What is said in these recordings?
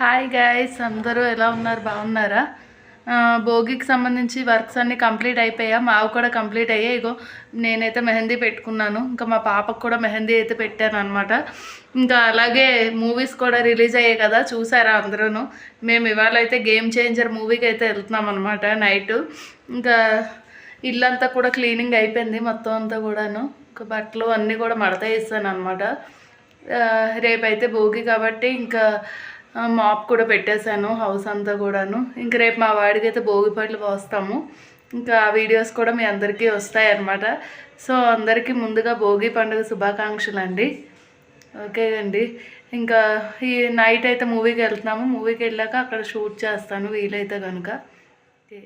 Hi guys, అందరూ ఎలా ఉన్నారు? బాగున్నారా? భోగికి సంబంధించి వర్క్స్ అన్నీ కంప్లీట్ అయిపోయా. మావి కూడా కంప్లీట్ అయ్యాయి. ఇగో నేనైతే మెహందీ పెట్టుకున్నాను. ఇంకా మా పాపకు కూడా మెహందీ అయితే పెట్టాను అనమాట. ఇంకా అలాగే మూవీస్ కూడా రిలీజ్ అయ్యాయి కదా, చూసారా అందరూ? మేము ఇవాళ అయితే గేమ్ చేంజర్ మూవీకి అయితే వెళ్తున్నాం అనమాట నైట్. ఇంకా ఇల్లంతా కూడా క్లీనింగ్ అయిపోయింది మొత్తం అంతా కూడాను. ఇంకా బట్టలు అన్నీ కూడా మడత వేస్తాను అనమాట. రేపైతే భోగి కాబట్టి ఇంకా మాప్ కూడా పెట్టేశాను హౌస్ అంతా కూడాను. ఇంక రేపు మా వాడికి అయితే భోగి పళ్ళు పోస్తాము. ఇంకా ఆ వీడియోస్ కూడా మీ అందరికీ వస్తాయి అన్నమాట. సో అందరికీ ముందుగా భోగి పండుగ శుభాకాంక్షలు అండి. ఓకే అండి, ఇంకా ఈ నైట్ అయితే మూవీకి వెళ్తున్నాము. మూవీకి వెళ్ళాక అక్కడ షూట్ చేస్తాను వీలైతే కనుక. ఓకే.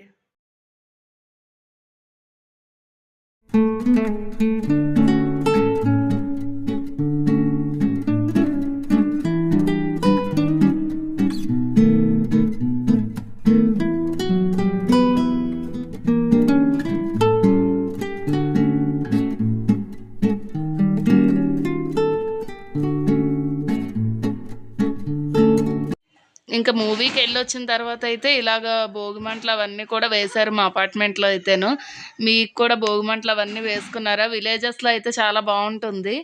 ఇంకా మూవీకి వెళ్ళొచ్చిన తర్వాత అయితే ఇలాగ భోగిమంటలు అవన్నీ కూడా వేశారు మా అపార్ట్మెంట్లో అయితేను. మీకు కూడా భోగిమంటలు అవన్నీ వేసుకున్నారా? విలేజెస్లో అయితే చాలా బాగుంటుంది.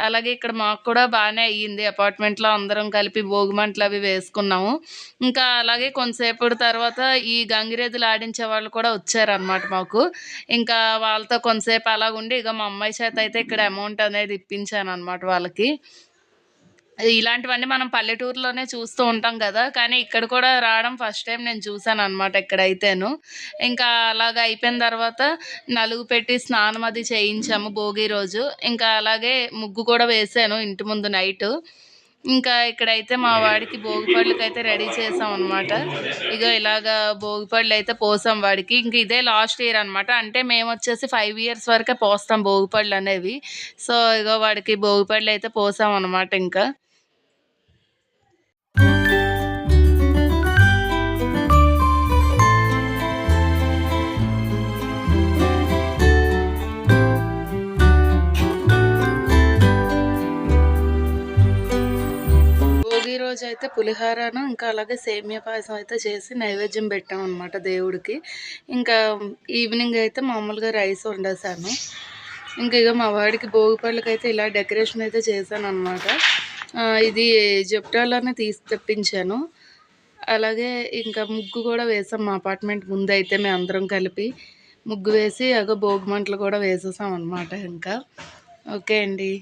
అలాగే ఇక్కడ మాకు కూడా బాగానే అయ్యింది. అపార్ట్మెంట్లో అందరం కలిపి భోగిమంటలు అవి వేసుకున్నాము. ఇంకా అలాగే కొంతసేపటి తర్వాత ఈ గంగిరెద్దులు ఆడించే వాళ్ళు కూడా వచ్చారనమాట మాకు. ఇంకా వాళ్ళతో కొంతసేపు అలాగుండి ఇక మా అమ్మాయి చేత అయితే ఇక్కడ అమౌంట్ అనేది ఇప్పించాను అనమాట వాళ్ళకి. ఇలాంటివన్నీ మనం పల్లెటూరులోనే చూస్తూ ఉంటాం కదా, కానీ ఇక్కడ కూడా రావడం ఫస్ట్ టైం నేను చూసాను అనమాట ఇక్కడైతేను. ఇంకా అలాగ అయిపోయిన తర్వాత నలుగు పెట్టి స్నానం అది చేయించాము భోగి రోజు. ఇంకా అలాగే ముగ్గు కూడా వేసాను ఇంటి ముందు నైటు. ఇంకా ఇక్కడైతే మా వాడికి భోగిపళ్ళకి అయితే రెడీ చేసాం అనమాట. ఇక ఇలాగా భోగిపళ్ళు అయితే పోసాం వాడికి. ఇంక ఇదే లాస్ట్ ఇయర్ అనమాట. అంటే మేము వచ్చేసి 5 years వరకే పోస్తాం భోగిపళ్ళు అనేవి. సో ఇగో వాడికి భోగిపళ్ళు అయితే పోసాం అనమాట. ఇంకా భోగి రోజు అయితే పులిహోరను ఇంకా అలాగే సేమియా పాయసం అయితే చేసి నైవేద్యం పెట్టాం అనమాట దేవుడికి. ఇంకా ఈవినింగ్ అయితే మామూలుగా రైస్ వండేసాను. ఇంకా ఇక మా వాడికి భోగిపళ్ళకి అయితే ఇలా డెకరేషన్ అయితే చేశాను అనమాట. ఇది జెప్టోలోనే తెప్పించాను. అలాగే ఇంకా ముగ్గు కూడా వేసాం మా అపార్ట్మెంట్ ముందు అయితే మేము అందరం కలిపి ముగ్గు వేసి భోగి మంటలు కూడా వేసేసాం అనమాట. ఇంకా ఓకే అండి.